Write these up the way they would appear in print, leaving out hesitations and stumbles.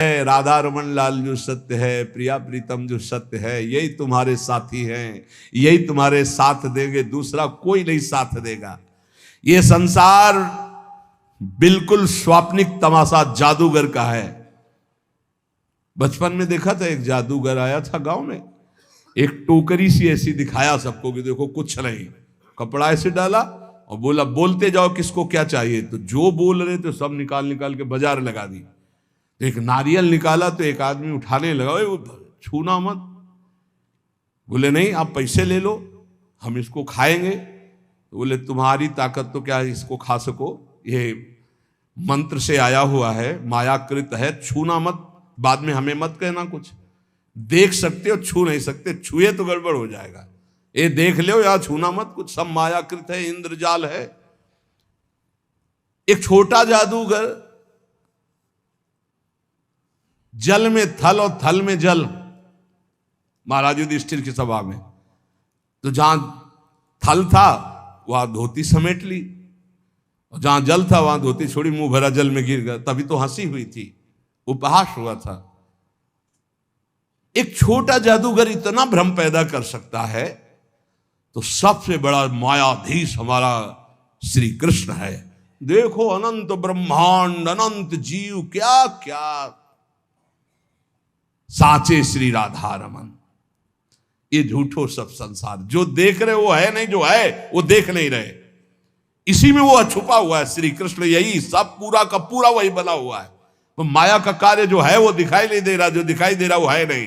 राधा रमन लाल जो सत्य है, प्रिया प्रीतम जो सत्य है, यही तुम्हारे साथी हैं, यही तुम्हारे साथ देंगे, दूसरा कोई नहीं साथ देगा। ये संसार बिल्कुल स्वाप्निक तमाशा जादूगर का है। बचपन में देखा था, एक जादूगर आया था गांव में, एक टोकरी सी ऐसी दिखाया सबको कि देखो कुछ नहीं, कपड़ा ऐसे डाला और बोला बोलते जाओ किसको क्या चाहिए। तो जो बोल रहे थे सब निकाल निकाल के बाजार लगा दी। एक नारियल निकाला तो एक आदमी उठाने लगा, वो छूना मत। बोले नहीं आप पैसे ले लो, हम इसको खाएंगे। तो बोले तुम्हारी ताकत तो क्या इसको खा सको, ये मंत्र से आया हुआ है, मायाकृत है, छूना मत, बाद में हमें मत कहना कुछ। देख सकते हो छू नहीं सकते, छुए तो गड़बड़ हो जाएगा। ये देख लो या छूना मत, कुछ सब मायाकृत है, इंद्रजाल है। एक छोटा जादूगर जल में थल और थल में जल, महाराज युधिष्ठिर की सभा में, तो जहां थल था वहां धोती समेट ली, और जहां जल था वहां धोती छोड़ी, मुंह भरा जल में गिर गया। तभी तो हंसी हुई थी, उपहास हुआ था। एक छोटा जादूगर इतना भ्रम पैदा कर सकता है, तो सबसे बड़ा मायाधीश हमारा श्री कृष्ण है। देखो अनंत ब्रह्मांड, अनंत जीव, क्या क्या साचे श्री राधा रमन। ये झूठो सब संसार, जो देख रहे वो है नहीं, जो है वो देख नहीं रहे। इसी में वो छुपा हुआ है श्री कृष्ण, यही सब पूरा का पूरा वही बना हुआ है। तो माया का कार्य जो है वो दिखाई नहीं दे रहा, जो दिखाई दे रहा वो है नहीं।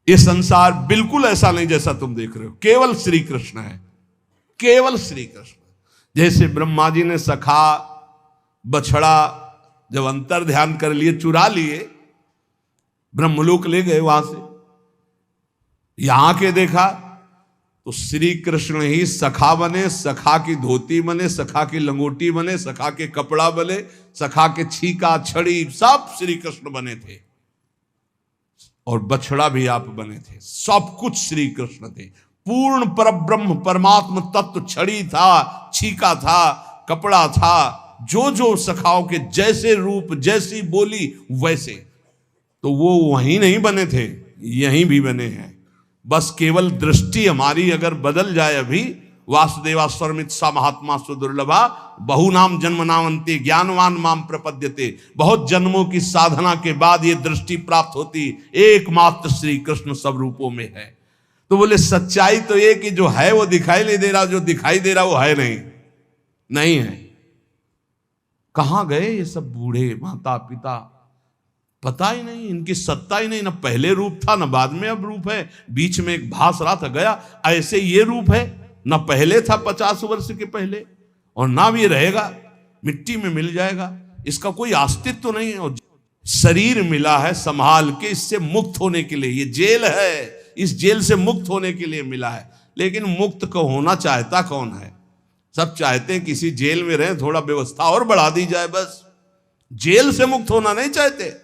ये संसार बिल्कुल ऐसा नहीं जैसा तुम देख रहे हो, केवल श्री कृष्ण है, केवल श्री कृष्ण। जैसे ब्रह्मा जी ने सखा बछड़ा जब अंतर ध्यान कर लिए, चुरा लिए, ब्रह्मलोक ले गए, वहां से यहां के देखा तो श्री कृष्ण ही सखा बने, सखा की धोती बने, सखा की लंगोटी बने, सखा के कपड़ा बने, सखा के छीका छड़ी सब श्री कृष्ण बने थे, और बछड़ा भी आप बने थे। सब कुछ श्री कृष्ण थे, पूर्ण परब्रह्म परमात्म तत्व। छड़ी था, छीका था, कपड़ा था, जो जो सखाओं के जैसे रूप, जैसी बोली वैसे। तो वो वहीं नहीं बने थे, यहीं भी बने हैं। बस केवल दृष्टि हमारी अगर बदल जाए। अभी वासुदेवा स्वरमित सा महात्मा सुदुर्लभा, बहु नाम जन्म नामंते ज्ञानवान माम प्रपद्यते। बहुत जन्मों की साधना के बाद ये दृष्टि प्राप्त होती, एकमात्र श्री कृष्ण सब रूपों में है। तो बोले सच्चाई तो ये कि जो है वो दिखाई नहीं दे रहा, जो दिखाई दे रहा वो है नहीं, नहीं है। कहां गए ये सब बूढ़े माता पिता, पता ही नहीं, इनकी सत्ता ही नहीं, ना पहले रूप था ना बाद में अब रूप है। बीच में एक भास रहा था गया, ऐसे ये रूप है, ना पहले था 50 वर्ष के पहले, और ना भी रहेगा, मिट्टी में मिल जाएगा, इसका कोई अस्तित्व तो नहीं है। और शरीर मिला है संभाल के, इससे मुक्त होने के लिए, ये जेल है, इस जेल से मुक्त होने के लिए मिला है। लेकिन मुक्त को होना चाहता कौन है? सब चाहते हैं किसी जेल में रहें, थोड़ा व्यवस्था और बढ़ा दी जाए, बस। जेल से मुक्त होना नहीं चाहते,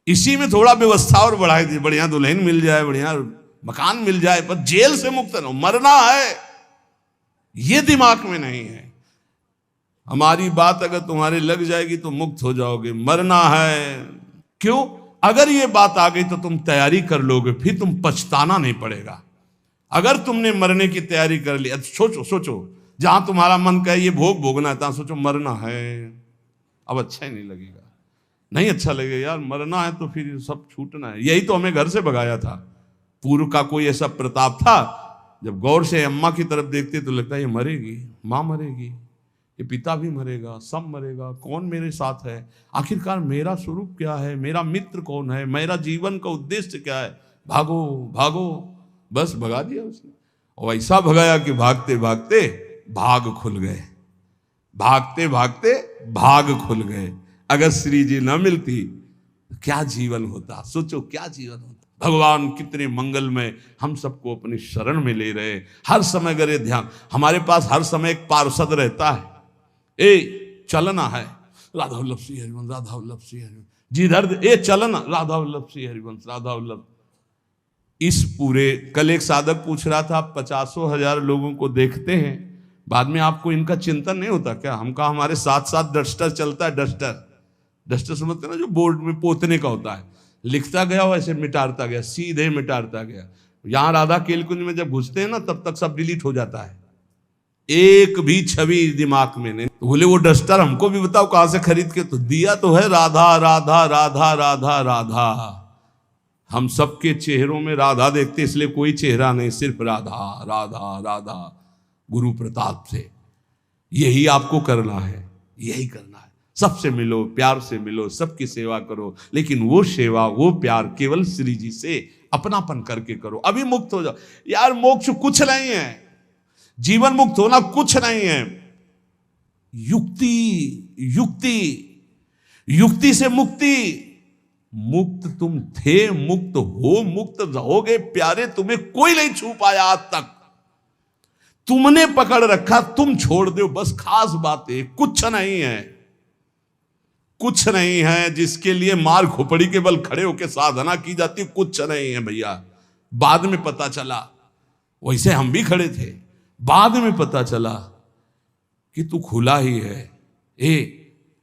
इसी में थोड़ा व्यवस्था और बढ़ा दी, बढ़िया दुल्हन मिल जाए, बढ़िया मकान मिल जाए, पर जेल से मुक्त न, मरना है, ये दिमाग में नहीं है। हमारी बात अगर तुम्हारे लग जाएगी तो मुक्त हो जाओगे, मरना है। क्यों? अगर ये बात आ गई तो तुम तैयारी कर लोगे, फिर तुम पछताना नहीं पड़ेगा। अगर तुमने मरने की तैयारी कर ली, सोचो सोचो, जहां तुम्हारा मन कहे ये भोग भोगना है, तहां सोचो मरना है, अब अच्छा ही नहीं लगेगा, नहीं अच्छा लगेगा यार, मरना है तो फिर सब छूटना है। यही तो हमें घर से भगाया था। पूर्व का कोई ऐसा प्रताप था, जब गौर से अम्मा की तरफ देखते तो लगता है ये मरेगी, माँ मरेगी, ये पिता भी मरेगा, सब मरेगा, कौन मेरे साथ है? आखिरकार मेरा स्वरूप क्या है? मेरा मित्र कौन है? मेरा जीवन का उद्देश्य क्या है? भागो भागो, बस भगा दिया उसने। और ऐसा भगाया कि भागते भागते भाग खुल गए, भागते भागते भाग खुल गए। अगर श्री जी न मिलती तो क्या जीवन होता? सोचो क्या जीवन होता। भगवान कितने मंगलमय, हम सबको अपनी शरण में ले रहे। हर समय अगर ये ध्यान, हमारे पास हर समय एक पार्षद रहता है, ए चलना है, राधा वल्लभ श्री हरिवंश, राधा वल्लभ श्री हरिवंश, जिधर ए चलना, राधा वल्लभ श्री हरिवंश, राधा वल्लभ। इस पूरे, कल एक साधक पूछ रहा था, 50,000 लोगों को देखते हैं, बाद में आपको इनका चिंतन नहीं होता क्या? हम कहा हमारे साथ साथ डस्टर चलता है, डस्टर डस्टर समझते ना, जो बोर्ड में पोतने का होता है, लिखता गया वैसे मिटाता गया, सीधे मिटाता गया। यहां राधा केलकुंज में जब घुसते हैं ना, तब तक सब डिलीट हो जाता है, एक भी छवि दिमाग में नहीं। तो बोले वो डस्टर हमको भी बताओ कहां से खरीद के, तो दिया तो है राधा राधा राधा राधा राधा। हम सबके चेहरों में राधा देखते, इसलिए कोई चेहरा नहीं, सिर्फ राधा राधा राधा। गुरु प्रताप से यही आपको करना है, यही करना है। सबसे मिलो, प्यार से मिलो, सबकी सेवा करो, लेकिन वो सेवा वो प्यार केवल श्री जी से अपनापन करके करो। अभी मुक्त हो जाओ यार। मोक्ष कुछ नहीं है, जीवन मुक्त होना कुछ नहीं है। युक्ति युक्ति युक्ति से मुक्ति। मुक्त तुम थे, मुक्त हो, मुक्त रहोगे प्यारे, तुम्हें कोई नहीं छू पाया आज तक। तुमने पकड़ रखा, तुम छोड़ दो, बस खास बातें कुछ नहीं है, कुछ नहीं है। जिसके लिए मार खोपड़ी के बल खड़े होकर साधना की जाती, कुछ नहीं है भैया। बाद में पता चला, वैसे हम भी खड़े थे, बाद में पता चला कि तू खुला ही है।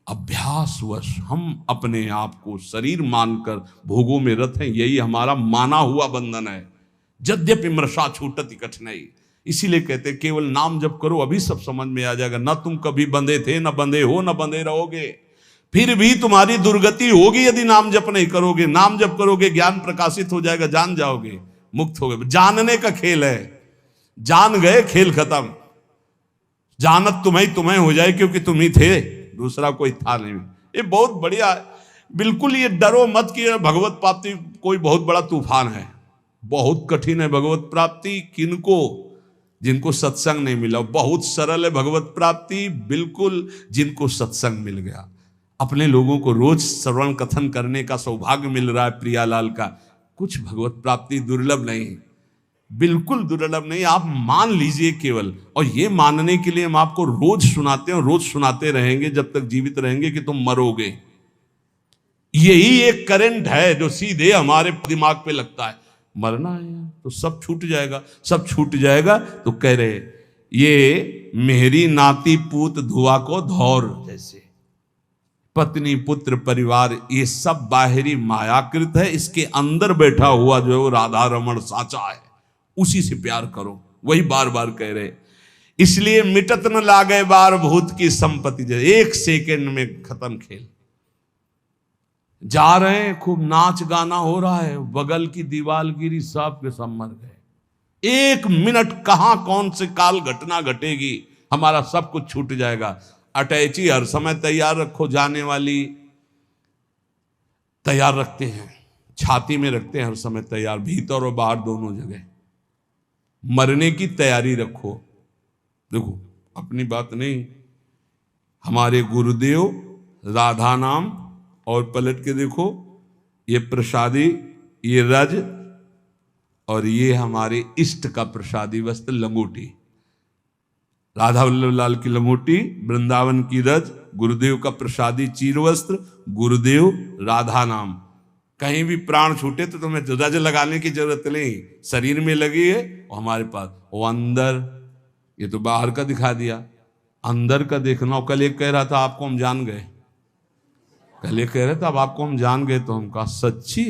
अभ्यासवश हम अपने आप को शरीर मानकर भोगों में रत हैं, यही हमारा माना हुआ बंधन है। यद्यपि मृषा छूटति कठिनाई, इसीलिए कहते केवल नाम जप करो, अभी सब समझ में आ जाएगा। न तुम कभी बंधे थे, न बंधे हो, न बंधे रहोगे। फिर भी तुम्हारी दुर्गति होगी यदि नाम जप नहीं करोगे। नाम जप करोगे, ज्ञान प्रकाशित हो जाएगा, जान जाओगे, मुक्त हो गए। जानने का खेल है, जान गए खेल खत्म। जानत तुम्हें हो जाए, क्योंकि तुम ही थे, दूसरा कोई था नहीं। ये बहुत बढ़िया, बिल्कुल ये डरो मत कि भगवत प्राप्ति कोई बहुत बड़ा तूफान है। बहुत कठिन है भगवत प्राप्ति। किनको? जिनको सत्संग नहीं मिला। बहुत सरल है भगवत प्राप्ति, बिल्कुल जिनको सत्संग मिल गया। अपने लोगों को रोज श्रवण कथन करने का सौभाग्य मिल रहा है प्रियालाल का। कुछ भगवत प्राप्ति दुर्लभ नहीं, बिल्कुल दुर्लभ नहीं। आप मान लीजिए केवल, और ये मानने के लिए हम आपको रोज सुनाते हैं और रोज सुनाते रहेंगे जब तक जीवित रहेंगे कि तुम मरोगे। यही एक करंट है जो सीधे हमारे दिमाग पे लगता है, मरना है तो सब छूट जाएगा, सब छूट जाएगा। तो कह रहे ये मेरी नाती पूत धुआ को धौर जैसे, पत्नी पुत्र परिवार ये सब बाहरी मायाकृत है। इसके अंदर बैठा हुआ जो है वो राधा रमण साचा है, उसी से प्यार करो। वही बार बार कह रहे, इसलिए मिटत न लागे बार भूत की संपत्ति। एक सेकंड में खत्म खेल। जा रहे हैं, खूब नाच गाना हो रहा है, बगल की दीवार गिरी, सब के सब मर गए। एक मिनट कहां कौन से काल घटना घटेगी, हमारा सब कुछ छूट जाएगा। अटैची हर समय तैयार रखो, जाने वाली तैयार रखते हैं, छाती में रखते हैं हर समय तैयार, भीतर और बाहर दोनों जगह। मरने की तैयारी रखो। देखो अपनी बात नहीं, हमारे गुरुदेव राधा नाम, और पलट के देखो ये प्रसादी, ये रज, और ये हमारे इष्ट का प्रसादी वस्त्र लंगोटी। राधा वल्लभ लाल की लंगोटी, वृंदावन की रज, गुरुदेव का प्रसादी चीर वस्त्र, गुरुदेव राधा नाम। कहीं भी प्राण छूटे तो तुम्हें रज लगाने की जरूरत नहीं, शरीर में लगी है और हमारे पास। वो अंदर, ये तो बाहर का दिखा दिया, अंदर का देखना। कल एक कह रहा था आपको हम जान गए, कल एक कह रहे थे अब आपको हम जान गए। तो हम कहा सच्ची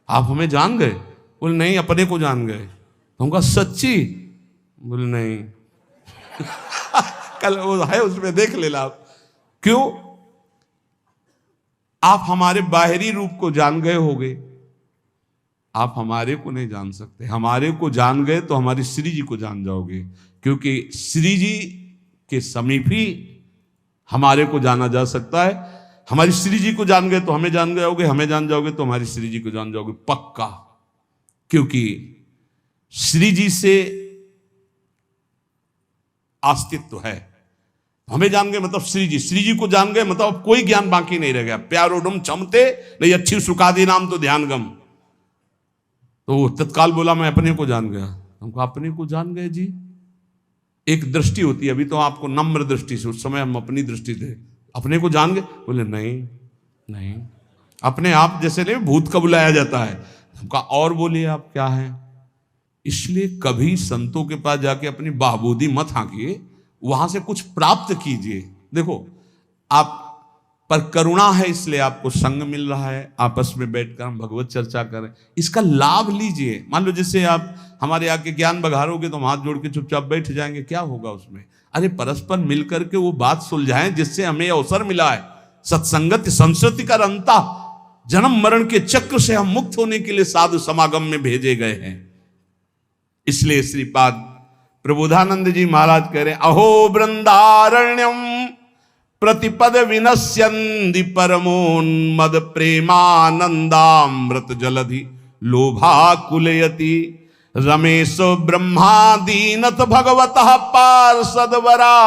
आप हमें जान गए? बोले नहीं, अपने को जान गए। तो हम कहा सच्ची? बोले नहीं। कल वो है उसमें देख लेना आप। क्यों? आप हमारे बाहरी रूप को जान गए होगे, आप हमारे को नहीं जान सकते। हमारे को जान गए तो हमारी श्री जी को जान जाओगे, क्योंकि श्री जी के समीप ही हमारे को जाना जा सकता है। हमारी श्री जी को जान गए तो हमें जान जाओगे, हमें जान जाओगे तो हमारी श्री जी को जान जाओगे पक्का। क्योंकि श्री जी से अस्तित्व है। हमें जान गए मतलब श्री जी को जान गए मतलब कोई ज्ञान बाकी नहीं रह गया। प्यारोडम चमते नहीं अच्छी सुखादी नाम तो ध्यान गम। तो वो तत्काल बोला मैं अपने को जान गया। हमको अपने को जान गए जी। एक दृष्टि होती है, अभी तो आपको नम्र दृष्टि से, उस समय हम अपनी दृष्टि थे। अपने को जान गए? बोले नहीं, अपने आप जैसे नहीं भूत का बुलाया जाता है। हमका और बोलिए आप क्या है। इसलिए कभी संतों के पास जाके अपनी बाहबूदी मत हाँकिए, वहां से कुछ प्राप्त कीजिए। देखो आप पर करुणा है इसलिए आपको संग मिल रहा है, आपस में बैठकर हम भगवत चर्चा करें, इसका लाभ लीजिए। मान लो जैसे आप हमारे आके ज्ञान बघारोगे तो हम हाथ जोड़ के चुपचाप बैठ जाएंगे, क्या होगा उसमें? अरे परस्पर मिलकर के वो बात सुलझाएं जिससे हमें अवसर मिला है। सत्संगत संस्कृति का अंता, जन्म मरण के चक्र से हम मुक्त होने के लिए साधु समागम में भेजे गए हैं। इसलिए श्रीपाद प्रबोधानंद जी महाराज कह रहे हैं, अहो वृंदारण्यम प्रतिपद विनश्यन्ति परमोन्मद प्रेमानंदामृत जलधि लोभाकुलयति रमेश ब्रह्मादीनत भगवतः पार्षदवरा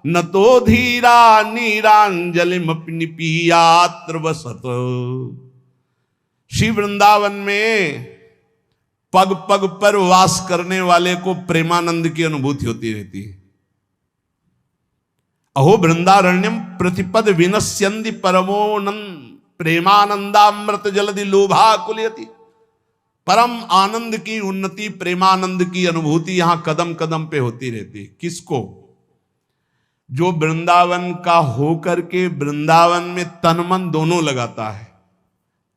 न तो धीरा नीरांजलिमपि निपीयात्र वसत। श्री वृंदावन में पग पग पर वास करने वाले को प्रेमानंद की अनुभूति होती रहती है। अहो वृंदारण्यम प्रतिपद विनश्यन्ति परमोनंद प्रेमानंदामृत जलधि लोभाकुलयति। परम आनंद की उन्नति, प्रेमानंद की अनुभूति यहां कदम कदम पे होती रहती है। किसको? जो वृंदावन का होकर के वृंदावन में तन मन दोनों लगाता है।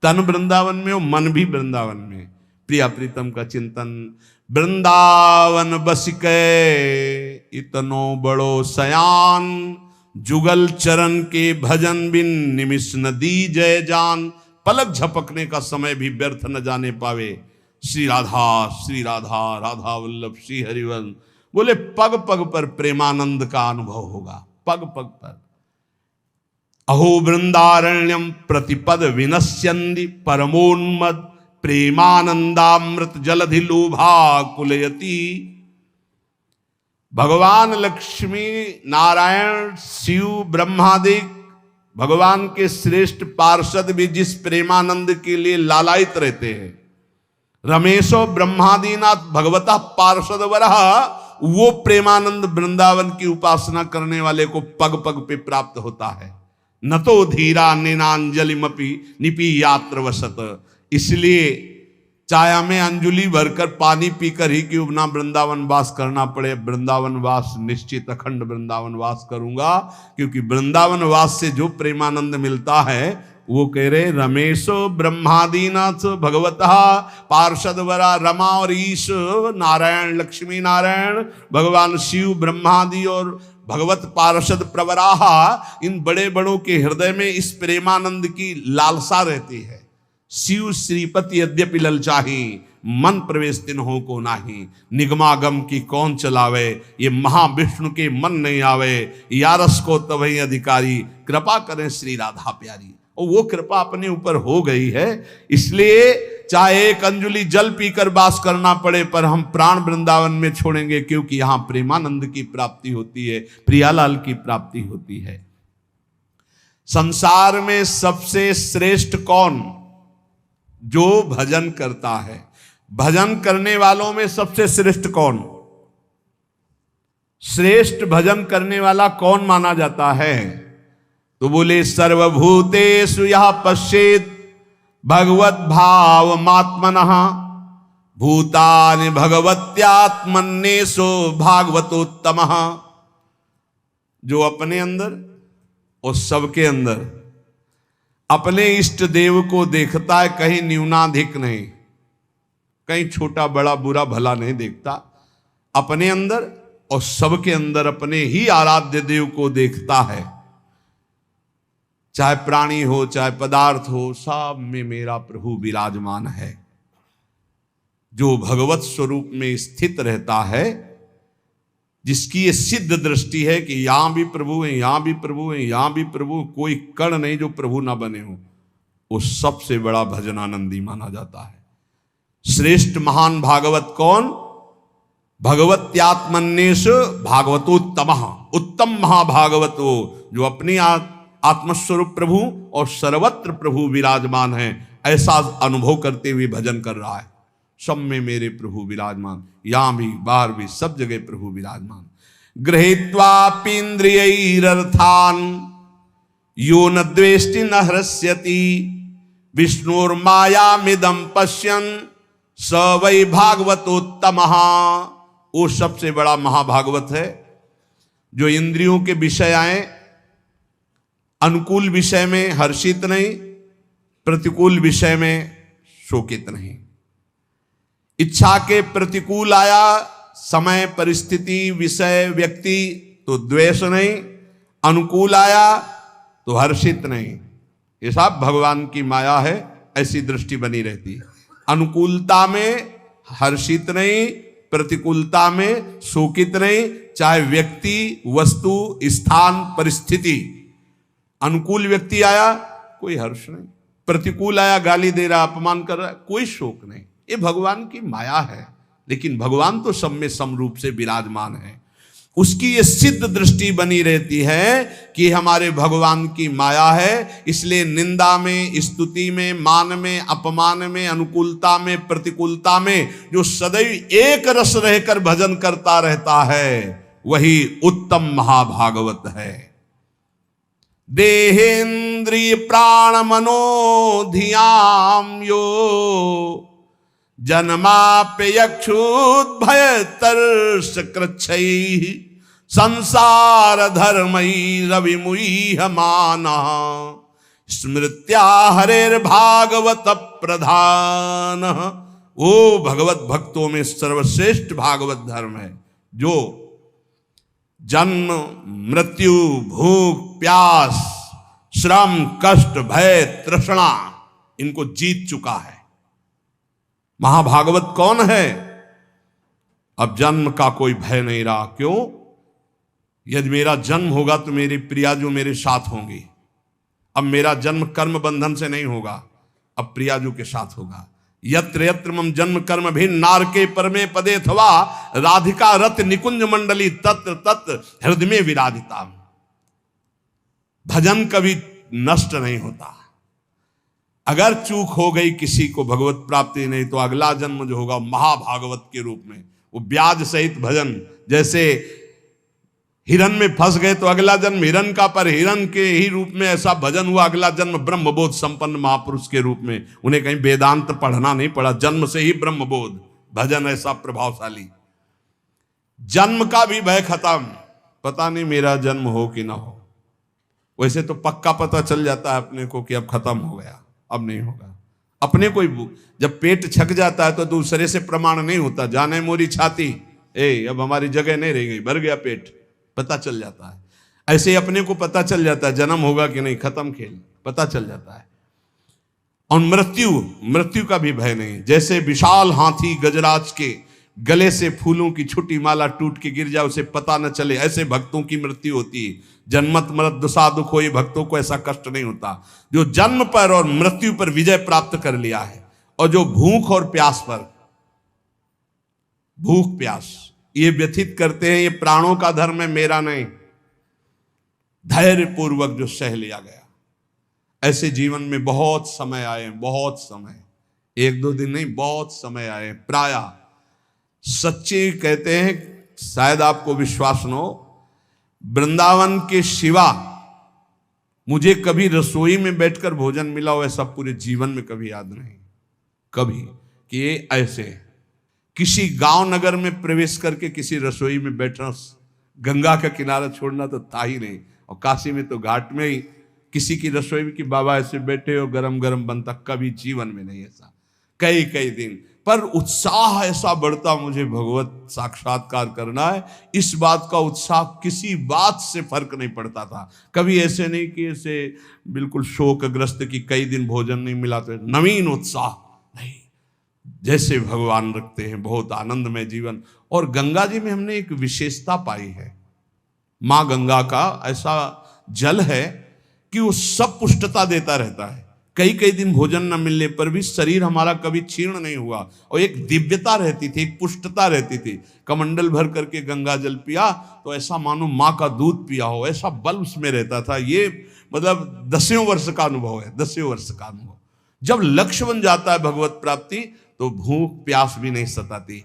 तन वृंदावन में और मन भी वृंदावन में। प्रिया प्रीतम का चिंतन, वृंदावन बसिके इतनो बड़ो सयान, जुगल चरण के भजन बिन निमिष न दी जय जान। पलक झपकने का समय भी व्यर्थ न जाने पावे। श्री राधा राधा वल्लभ श्री हरिवंश। बोले पग पग पर प्रेमानंद का अनुभव होगा, पग पग पर। अहो वृंदारण्यम प्रतिपद विनश्यन्ति परमोन्मद प्रेमानंदामृत जलधि लोभाकुलयति। भगवान लक्ष्मी नारायण शिव ब्रह्मादिक भगवान के श्रेष्ठ पार्षद भी जिस प्रेमानंद के लिए लालायित रहते हैं, रमेशो ब्रह्मादीनाथ भगवता पार्षद वरह, वो प्रेमानंद वृंदावन की उपासना करने वाले को पग पग पे प्राप्त होता है। न तो धीरा निनांजलिमपि निपीयात्र वसत। इसलिए चाया में अंजुलि भरकर पानी पीकर ही क्यों ना वृंदावन वास करना पड़े, वृंदावन वास निश्चित अखंड वृंदावन वास करूंगा। क्योंकि वृंदावन वास से जो प्रेमानंद मिलता है वो कह रहे रमेशो ब्रह्मादीनाथ भगवतः पार्षदवरा। रमा और ईश नारायण लक्ष्मी नारायण भगवान शिव ब्रह्मादि और भगवत पार्षद प्रवराहा, इन बड़े बड़ों के हृदय में इस प्रेमानंद की लालसा रहती है। शिव श्रीपति यद्यपि ललचाही, मन प्रवेश दिन हो को नाही। निगमागम की कौन चलावे, ये महाविष्णु के मन नहीं आवे। यारस को तवही अधिकारी, कृपा करें श्री राधा प्यारी। और वो कृपा अपने ऊपर हो गई है। इसलिए चाहे एक अंजुलि जल पीकर वास करना पड़े, पर हम प्राण वृंदावन में छोड़ेंगे, क्योंकि यहां प्रेमानंद की प्राप्ति होती है, प्रियालाल की प्राप्ति होती है। संसार में सबसे श्रेष्ठ कौन? जो भजन करता है। भजन करने वालों में सबसे श्रेष्ठ कौन? श्रेष्ठ भजन करने वाला कौन माना जाता है? तो बोले सर्वभूतेषु यः पश्येत् भगवत भावमात्मनः भूतानि भगवत्यात्मन्येषु भागवतोत्तमः। जो अपने अंदर और सबके अंदर अपने इष्ट देव को देखता है, कहीं न्यूनाधिक नहीं, कहीं छोटा बड़ा बुरा भला नहीं देखता। अपने अंदर और सबके अंदर अपने ही आराध्य देव को देखता है। चाहे प्राणी हो चाहे पदार्थ हो, सब में मेरा प्रभु विराजमान है। जो भगवत स्वरूप में स्थित रहता है, जिसकी ये सिद्ध दृष्टि है कि यहां भी प्रभु है, यहां भी प्रभु है, यहां भी प्रभु, कोई कण नहीं जो प्रभु ना बने हो, वो सबसे बड़ा भजनानंदी माना जाता है। श्रेष्ठ महान भागवत कौन? भगवत्यात्मन्येष भागवतोत्तमः। उत्तम महाभागवत वो जो अपनी आत्मस्वरूप प्रभु और सर्वत्र प्रभु विराजमान है, ऐसा अनुभव करते हुए भजन कर रहा है। सब में मेरे प्रभु विराजमान, यहां भी बाहर भी सब जगह प्रभु विराजमान। गृहीत्वापीन्द्रियैरर्थान यो न द्वेष्टि न हृष्यति विष्णुर्मायामिदं पश्यन् स वै भागवतोत्तमः। वो सबसे बड़ा महाभागवत है जो इंद्रियों के विषय आए अनुकूल विषय में हर्षित नहीं, प्रतिकूल विषय में शोकित नहीं। इच्छा के प्रतिकूल आया समय, परिस्थिति, विषय, व्यक्ति तो द्वेष नहीं, अनुकूल आया तो हर्षित नहीं। ये सब भगवान की माया है, ऐसी दृष्टि बनी रहती है। अनुकूलता में हर्षित नहीं, प्रतिकूलता में शोकित नहीं, चाहे व्यक्ति, वस्तु, स्थान, परिस्थिति। अनुकूल व्यक्ति आया कोई हर्ष नहीं, प्रतिकूल आया गाली दे रहा, अपमान कर रहा, कोई शोक नहीं। ये भगवान की माया है। लेकिन भगवान तो सब में समरूप से विराजमान है। उसकी ये सिद्ध दृष्टि बनी रहती है कि हमारे भगवान की माया है, इसलिए निंदा में, स्तुति में, मान में, अपमान में, अनुकूलता में, प्रतिकूलता में जो सदैव एक रस रहकर भजन करता रहता है, वही उत्तम महाभागवत है। देहेन्द्रिय प्राण मनो धियाम यो जन्माप्यक्षुद्भय तर्ष कृच्छैः संसार धर्मैः रविमुह्य मानः स्मृत्या हरेर्भागवत प्रधान। वो भगवत भक्तों में सर्वश्रेष्ठ भागवत धर्म है जो जन्म, मृत्यु, भूख, प्यास, श्रम, कष्ट, भय, तृष्णा इनको जीत चुका है। महाभागवत कौन है? अब जन्म का कोई भय नहीं रहा। क्यों? यदि मेरा जन्म होगा तो मेरी प्रिया जो मेरे साथ होंगी। अब मेरा जन्म कर्म बंधन से नहीं होगा, अब प्रियाजू के साथ होगा। यत्र यत्र मम जन्म कर्म भिन्न नारके परमे पदे अथवा राधिका रत निकुंज मंडली तत्र तत्र हृदय में विराधिता। भजन कभी नष्ट नहीं होता। अगर चूक हो गई किसी को भगवत प्राप्ति नहीं, तो अगला जन्म जो होगा महाभागवत के रूप में, वो ब्याज सहित भजन। जैसे हिरन में फंस गए तो अगला जन्म हिरन का, पर हिरन के ही रूप में ऐसा भजन हुआ। अगला जन्म ब्रह्मबोध संपन्न महापुरुष के रूप में। उन्हें कहीं वेदांत पढ़ना नहीं पड़ा, जन्म से ही ब्रह्मबोध। भजन ऐसा प्रभावशाली। जन्म का भी भय खत्म। पता नहीं मेरा जन्म हो कि ना हो। वैसे तो पक्का पता चल जाता है अपने को कि अब खत्म हो गया, अब नहीं होगा। अपने को जब पेट छक जाता है तो दूसरे से प्रमाण नहीं होता। जाने मोरी छाती, अब हमारी जगह नहीं रह गई, भर गया पेट, पता चल जाता है। ऐसे ही अपने को पता चल जाता है जन्म होगा कि नहीं, खत्म खेल, पता चल जाता है। और मृत्यु का भी भय नहीं। जैसे विशाल हाथी गजराज के गले से फूलों की छोटी माला टूट के गिर जाए, उसे पता न चले, ऐसे भक्तों की मृत्यु होती है। जन्मत मरत दुसा दुख हो, ये भक्तों को ऐसा कष्ट नहीं होता। जो जन्म पर और मृत्यु पर विजय प्राप्त कर लिया है, और जो भूख और प्यास पर, भूख प्यास ये व्यथित करते हैं, ये प्राणों का धर्म है, मेरा नहीं। धैर्य पूर्वक जो सह लिया गया। ऐसे जीवन में बहुत समय आए, बहुत समय, एक दो दिन नहीं, बहुत समय आए। प्रायः सच्चे कहते हैं, शायद आपको विश्वास न हो, वृंदावन के सिवा मुझे कभी रसोई में बैठकर भोजन मिला हो ऐसा पूरे जीवन में कभी याद नहीं। कभी कि ये ऐसे किसी गांव नगर में प्रवेश करके किसी रसोई में बैठना, गंगा का किनारा छोड़ना तो था ही नहीं। और काशी में तो घाट में ही किसी की रसोई में कि बाबा ऐसे बैठे हो, गरम गरम बनता, कभी जीवन में नहीं ऐसा। कई कई दिन पर उत्साह ऐसा बढ़ता, मुझे भगवत साक्षात्कार करना है। इस बात का उत्साह किसी बात से फर्क नहीं पड़ता था। कभी ऐसे नहीं कि ऐसे बिल्कुल शोकग्रस्त कि कई दिन भोजन नहीं मिला, तो नवीन उत्साह नहीं। जैसे भगवान रखते हैं, बहुत आनंदमय जीवन। और गंगा जी में हमने एक विशेषता पाई है। माँ गंगा का ऐसा जल है कि वो सब पुष्टता देता रहता है। कई कई दिन भोजन न मिलने पर भी शरीर हमारा कभी क्षीण नहीं हुआ, और एक दिव्यता रहती थी, एक पुष्टता रहती थी। कमंडल भर करके गंगा जल पिया तो ऐसा मानो माँ का दूध पिया हो, ऐसा बल उसमें रहता था। ये मतलब 10वें वर्ष का अनुभव है, 10वें वर्ष का अनुभव। जब लक्ष्य बन जाता है भगवत प्राप्ति तो भूख प्यास भी नहीं सताती।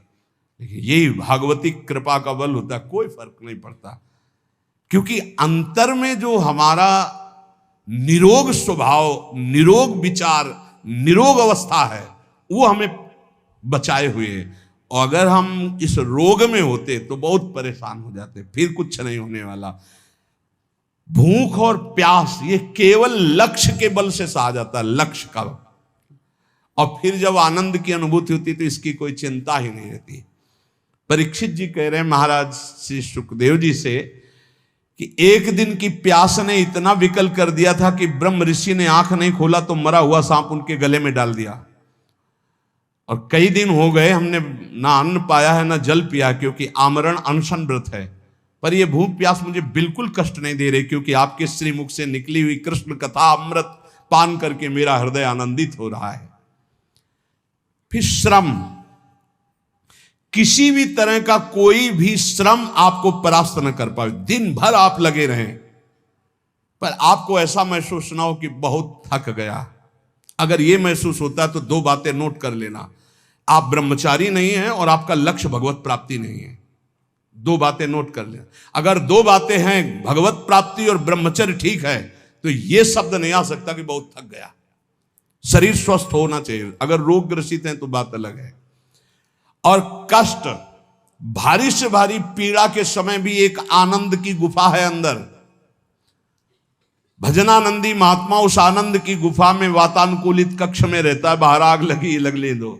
लेकिन यही भागवती कृपा का बल होता है, कोई फर्क नहीं पड़ता। क्योंकि अंतर में जो हमारा निरोग स्वभाव, निरोग विचार, निरोग अवस्था है, वो हमें बचाए हुए है। और अगर हम इस रोग में होते तो बहुत परेशान हो जाते, फिर कुछ नहीं होने वाला। भूख और प्यास ये केवल लक्ष्य के बल से सहा जाता है, लक्ष्य का। और फिर जब आनंद की अनुभूति होती तो इसकी कोई चिंता ही नहीं रहती। परीक्षित जी कह रहे हैं महाराज श्री सुखदेव जी से कि एक दिन की प्यास ने इतना विकल कर दिया था कि ब्रह्म ऋषि ने आंख नहीं खोला तो मरा हुआ सांप उनके गले में डाल दिया। और कई दिन हो गए हमने ना अन्न पाया है ना जल पिया, क्योंकि आमरण अनशन व्रत है। पर यह भूख प्यास मुझे बिल्कुल कष्ट नहीं दे रही, क्योंकि आपके श्रीमुख से निकली हुई कृष्ण कथा अमृत पान करके मेरा हृदय आनंदित हो रहा है। फिर श्रम, किसी भी तरह का कोई भी श्रम आपको परास्त न कर पाए। दिन भर आप लगे रहें पर आपको ऐसा महसूस ना हो कि बहुत थक गया। अगर यह महसूस होता है तो दो बातें नोट कर लेना, आप ब्रह्मचारी नहीं हैं और आपका लक्ष्य भगवत प्राप्ति नहीं है। दो बातें नोट कर लेना। अगर दो बातें हैं, भगवत प्राप्ति और ब्रह्मचर्य ठीक है, तो यह शब्द नहीं आ सकता कि बहुत थक गया। शरीर स्वस्थ होना चाहिए। अगर रोग ग्रसित हैं तो बात अलग है। और कष्ट, भारी से भारी पीड़ा के समय भी एक आनंद की गुफा है अंदर। भजनानंदी महात्मा उस आनंद की गुफा में वातानुकूलित कक्ष में रहता है, बाहर आग लगी लगने दो।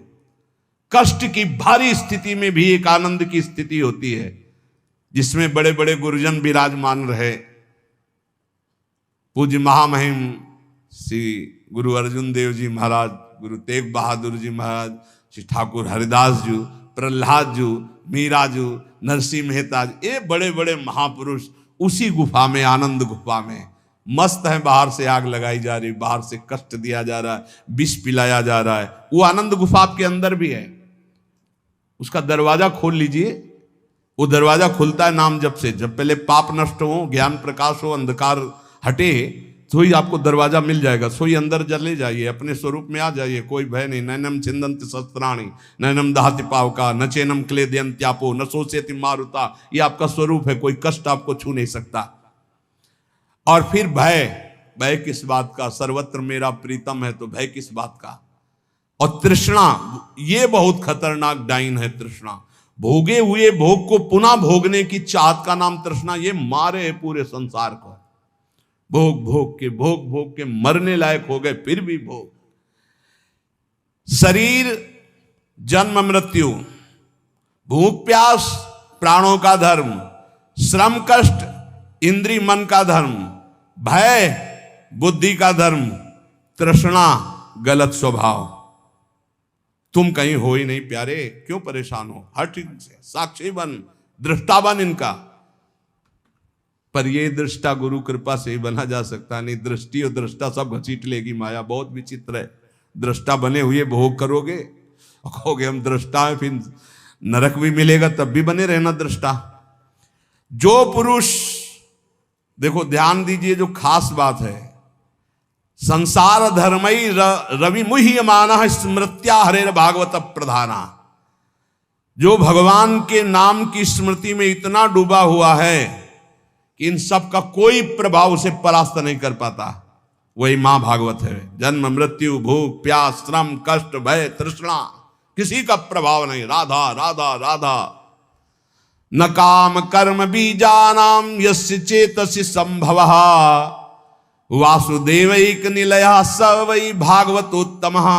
कष्ट की भारी स्थिति में भी एक आनंद की स्थिति होती है, जिसमें बड़े बड़े गुरुजन विराजमान रहे। पूज्य महामहिम श्री गुरु अर्जुन देव जी महाराज, गुरु तेग बहादुर जी महाराज, श्री ठाकुर हरिदास जी, प्रहलाद जी, मीरा जी, नरसिंह मेहता जी, ये बड़े बड़े महापुरुष उसी गुफा में, आनंद गुफा में मस्त हैं। बाहर से आग लगाई जा रही, बाहर से कष्ट दिया जा रहा है, विष पिलाया जा रहा है। वो आनंद गुफा आपके अंदर भी है। उसका दरवाजा खोल लीजिए, वो दरवाजा खुलता है नाम जप से। जब पहले पाप नष्ट हो, ज्ञान प्रकाश हो, अंधकार हटे, तो ही आपको दरवाजा मिल जाएगा। सोई अंदर चले जाइए, अपने स्वरूप में आ जाइए, कोई भय नहीं। नैनम छिंदन्ति शस्त्राणि नैनम दहति पावका न चैनम क्लेदयन्त्यापो न शोषयति मारुता। ये आपका स्वरूप है, कोई कष्ट आपको छू नहीं सकता। और फिर भय, भय किस बात का? सर्वत्र मेरा प्रीतम है, तो भय किस बात का? और तृष्णा, ये बहुत खतरनाक डाइन है तृष्णा। भोगे हुए भोग को पुनः भोगने की चाहत का नाम तृष्णा। ये मारे है पूरे संसार को। भोग भोग के मरने लायक हो गए, फिर भी भोग। शरीर जन्म मृत्यु, भूख प्यास प्राणों का धर्म, श्रम कष्ट इंद्रिय मन का धर्म, भय बुद्धि का धर्म, तृष्णा गलत स्वभाव। तुम कहीं हो ही नहीं प्यारे, क्यों परेशान हो? हट इनसे, साक्षी बन, दृष्टा बन इनका। पर ये दृष्टा गुरु कृपा से ही बना जा सकता नहीं। दृष्टि और दृष्टा सब घसीट लेगी माया। बहुत विचित्र है। दृष्टा बने हुए भोग करोगे और कहोगे हम दृष्टा हैं, फिर नरक भी मिलेगा, तब भी बने रहना दृष्टा। जो पुरुष, देखो ध्यान दीजिए, जो खास बात है, संसार धर्मई रवि मुह्यमानः स्मृत्या हरेर भागवत प्रधाना। जो भगवान के नाम की स्मृति में इतना डूबा हुआ है कि इन सब का कोई प्रभाव उसे परास्त नहीं कर पाता, वही मां भागवत है। जन्म मृत्यु भूख प्यास श्रम कष्ट भय तृष्णा, किसी का प्रभाव नहीं। राधा राधा राधा। न काम कर्म बीजानाम यस्य चेतसि संभवः वासुदेवैक निलयः स वै भागवतोत्तमः।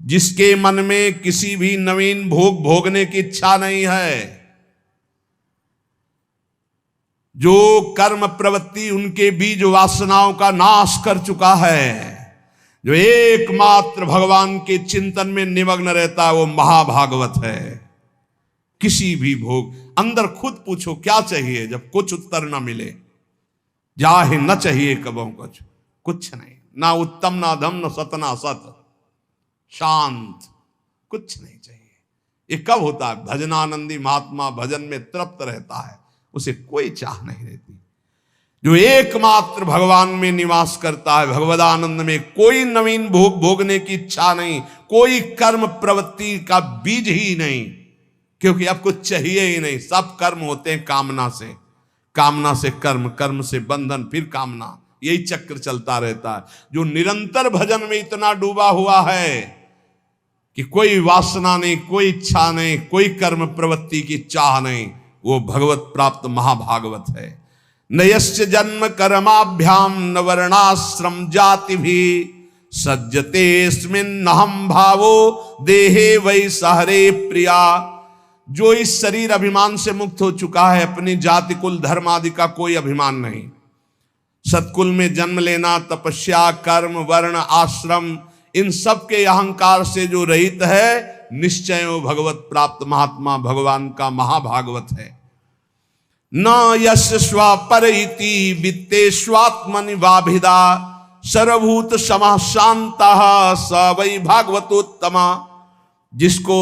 जिसके मन में किसी भी नवीन भोग भोगने की इच्छा नहीं है, जो कर्म प्रवृत्ति उनके बीज वासनाओं का नाश कर चुका है, जो एकमात्र भगवान के चिंतन में निमग्न रहता है, वो महाभागवत है। किसी भी भोग, अंदर खुद पूछो क्या चाहिए, जब कुछ उत्तर ना मिले, जाहे न चाहिए कबों कुछ नहीं, ना उत्तम ना धम न सत ना सत, शांत, कुछ नहीं चाहिए। ये कब होता है? भजनानंदी महात्मा भजन में तृप्त रहता है, उसे कोई चाह नहीं रहती। जो एकमात्र भगवान में निवास करता है, भगवदानंद में, कोई नवीन भोग भोगने की इच्छा नहीं, कोई कर्म प्रवृत्ति का बीज ही नहीं, क्योंकि अब कुछ चाहिए ही नहीं। सब कर्म होते हैं कामना से, कामना से कर्म, कर्म से बंधन, फिर कामना, यही चक्र चलता रहता है। जो निरंतर भजन में इतना डूबा हुआ है कि कोई वासना नहीं, कोई इच्छा नहीं, कोई कर्म प्रवृत्ति की चाह नहीं, वो भगवत प्राप्त महाभागवत है। नयस्य जन्म कर्माभ्याम न वर्णाश्रम जाति भी सज्जतेस्मिन्नहं भावो देहे वै सहरे प्रिया। जो इस शरीर अभिमान से मुक्त हो चुका है, अपनी जाति कुल धर्म आदि का कोई अभिमान नहीं, सत्कुल में जन्म लेना, तपस्या, कर्म, वर्ण, आश्रम, इन सब के अहंकार से जो रहित है, निश्चय वो भगवत प्राप्त महात्मा भगवान का महाभागवत है। न यश स्वपर इति वित्तेष्वात्मनि वाभिदा सर्वभूत समः शान्तः स वै भागवतोत्तमा। जिसको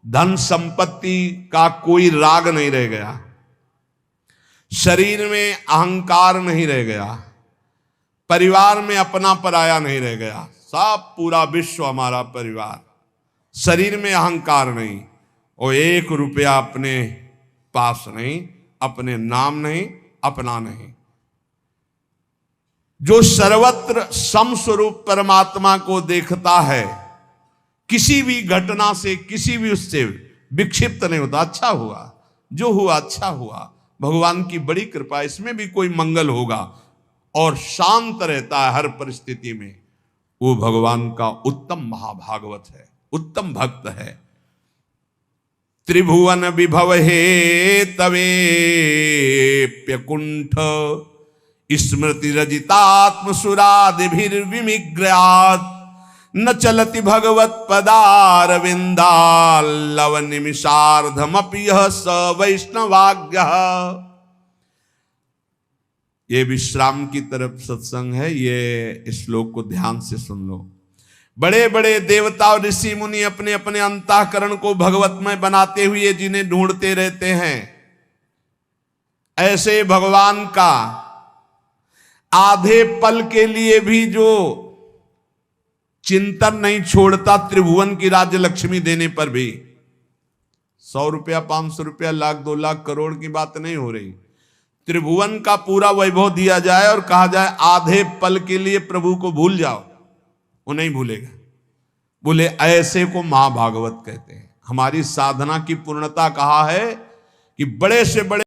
धन संपत्ति का कोई राग नहीं रह गया, शरीर में अहंकार नहीं रह गया, परिवार में अपना पराया नहीं रह गया, सब पूरा विश्व हमारा परिवार, शरीर में अहंकार नहीं, और 1 रुपया अपने पास नहीं, अपने नाम नहीं, अपना नहीं। जो सर्वत्र समस्वरूप परमात्मा को देखता है, किसी भी घटना से, किसी भी उससे विक्षिप्त नहीं होता। अच्छा हुआ, जो हुआ अच्छा हुआ, भगवान की बड़ी कृपा, इसमें भी कोई मंगल होगा, और शांत रहता है हर परिस्थिति में, वो भगवान का उत्तम महाभागवत है, उत्तम भक्त है। त्रिभुवन विभव हे तवेप्यकुंठ स्मृति रजितात्म सुरादिभिर्विमिग्रयात् न चलति भगवत पदारविंदाल्लव निमिषार्धमपि यः स वैष्णवाज्ञः। ये विश्राम की तरफ सत्संग है, ये श्लोक को ध्यान से सुन लो। बड़े बड़े देवता और ऋषि मुनि अपने अपने अंतःकरण को भगवतमय बनाते हुए जिन्हें ढूंढते रहते हैं, ऐसे भगवान का आधे पल के लिए भी जो चिंतन नहीं छोड़ता, त्रिभुवन की राज्य लक्ष्मी देने पर भी, 100 रुपया, 500 रुपया, लाख, 2 लाख, करोड़ की बात नहीं हो रही, त्रिभुवन का पूरा वैभव दिया जाए और कहा जाए आधे पल के लिए प्रभु को भूल जाओ, वो नहीं भूलेगा। बोले ऐसे को महाभागवत कहते हैं। हमारी साधना की पूर्णता कहा है कि बड़े से बड़े